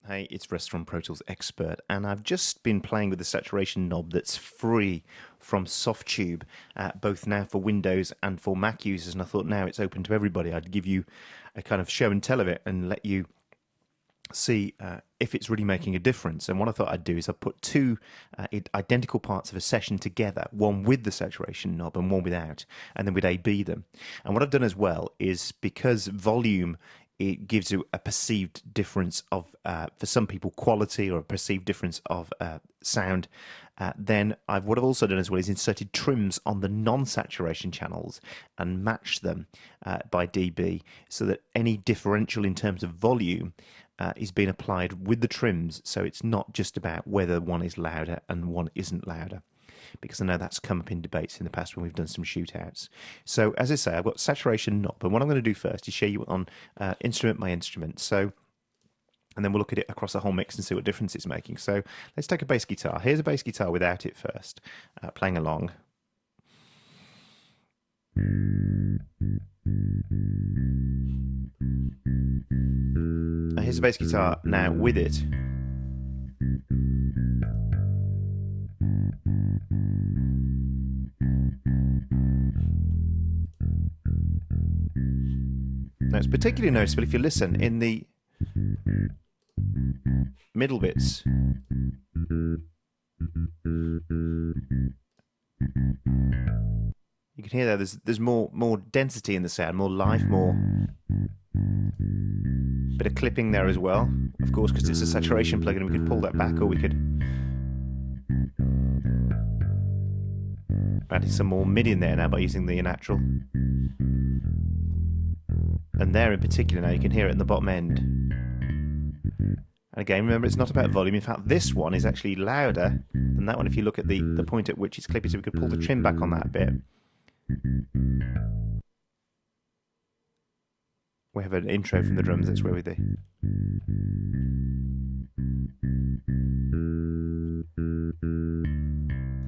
Hey, it's Russ from Pro Tools Expert, and I've just been playing with the saturation knob that's free from Softube, both now for Windows and for Mac users, and I thought now it's open to everybody. I'd give you a kind of show and tell of it and let you see if it's really making a difference. And what I thought I'd do is I'd put two identical parts of a session together, one with the saturation knob and one without, and then we'd A-B them. And what I've done as well is, because volume, it gives you a perceived difference of, for some people, quality, or a perceived difference of sound. Then what I've also done as well is inserted trims on the non-saturation channels and matched them by dB, so that any differential in terms of volume is being applied with the trims, so it's not just about whether one is louder and one isn't louder, because I know that's come up in debates in the past when we've done some shootouts. So as I say, I've got saturation knob, and what I'm going to do first is show you on instrument by instrument. So, and then we'll look at it across the whole mix and see what difference it's making. So let's take a bass guitar. Here's a bass guitar without it first, playing along. Here's a bass guitar now with it. Now it's particularly noticeable if you listen in the middle bits. You can hear there's more density in the sound, more life, more bit of clipping there as well. Of course, because it's a saturation plugin, we could pull that back, or we could add some more mid in there now by using the natural. And there in particular, now you can hear it in the bottom end. And again, remember, it's not about volume. In fact, this one is actually louder than that one if you look at the point at which it's clipping, so we could pull the trim back on that a bit. We have an intro from the drums, that's where we do.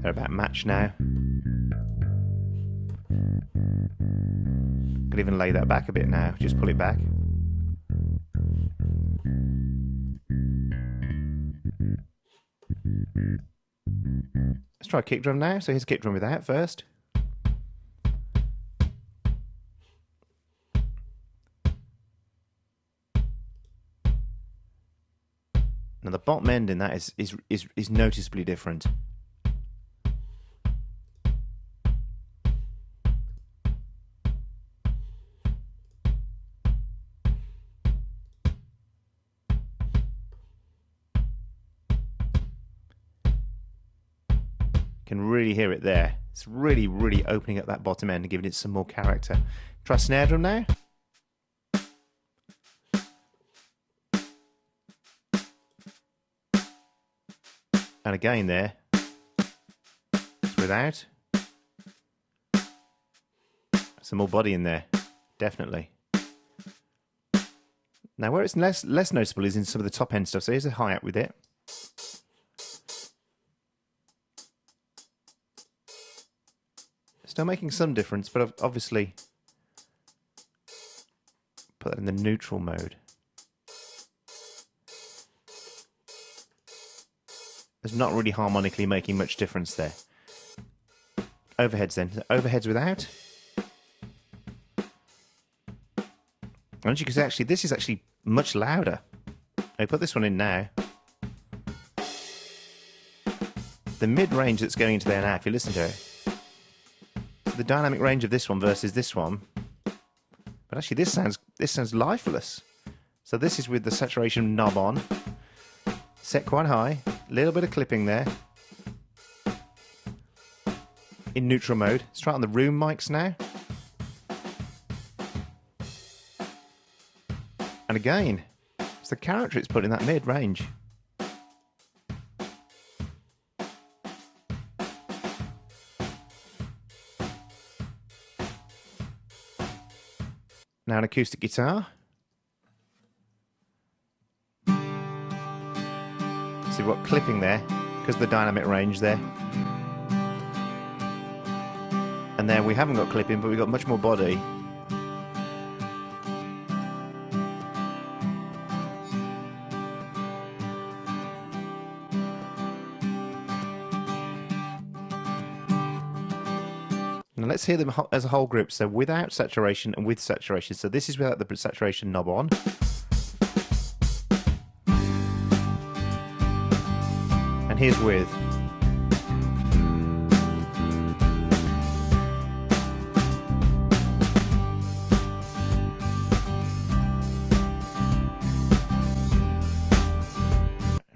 They're about match now. Could even lay that back a bit now, just pull it back. Let's try a kick drum now. So here's a kick drum without first. Now the bottom end in that is noticeably different. Can really hear it there. It's really, really opening up that bottom end and giving it some more character. Try snare drum now. And again there, it's without. Some more body in there, definitely. Now where it's less noticeable is in some of the top end stuff. So here's a hi-hat with it. Still making some difference, but I've obviously put that in the neutral mode. It's not really harmonically making much difference there. Overheads then. Overheads without. And as you can see, actually, this is actually much louder. I put this one in now. The mid-range that's going into there now, if you listen to it, the dynamic range of this one versus this one, but actually this sounds lifeless. So this is with the saturation knob on, set quite high, a little bit of clipping there, in neutral mode. Let's try it on the room mics now. And again, it's the character it's put in that mid-range. Now an acoustic guitar. So we've got clipping there because of the dynamic range there. And then we haven't got clipping, but we've got much more body. let's hear them as a whole group. So without saturation and with saturation. So this is without the saturation knob on. And here's with.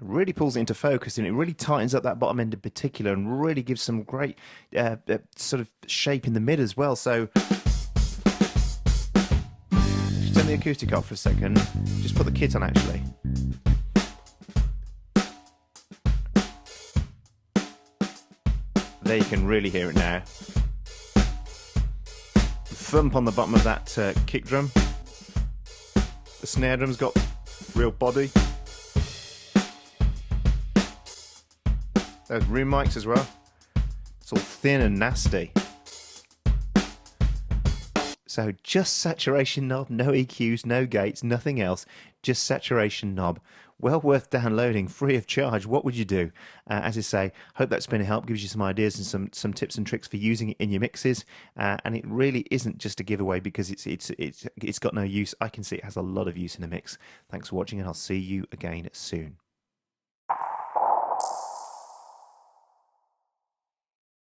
Really pulls it into focus, and it really tightens up that bottom end in particular, and really gives some great sort of shape in the mid as well. So just turn the acoustic off for a second. Just put the kit on actually. There you can really hear it now. Thump on the bottom of that kick drum. The snare drum's got real body. Those room mics as well. It's all thin and nasty. So just saturation knob, no EQs, no gates, nothing else. Just saturation knob. Well worth downloading, free of charge. What would you do? As I say, hope that's been a help, gives you some ideas and some tips and tricks for using it in your mixes. And it really isn't just a giveaway because it's got no use. I can see it has a lot of use in a mix. Thanks for watching, and I'll see you again soon.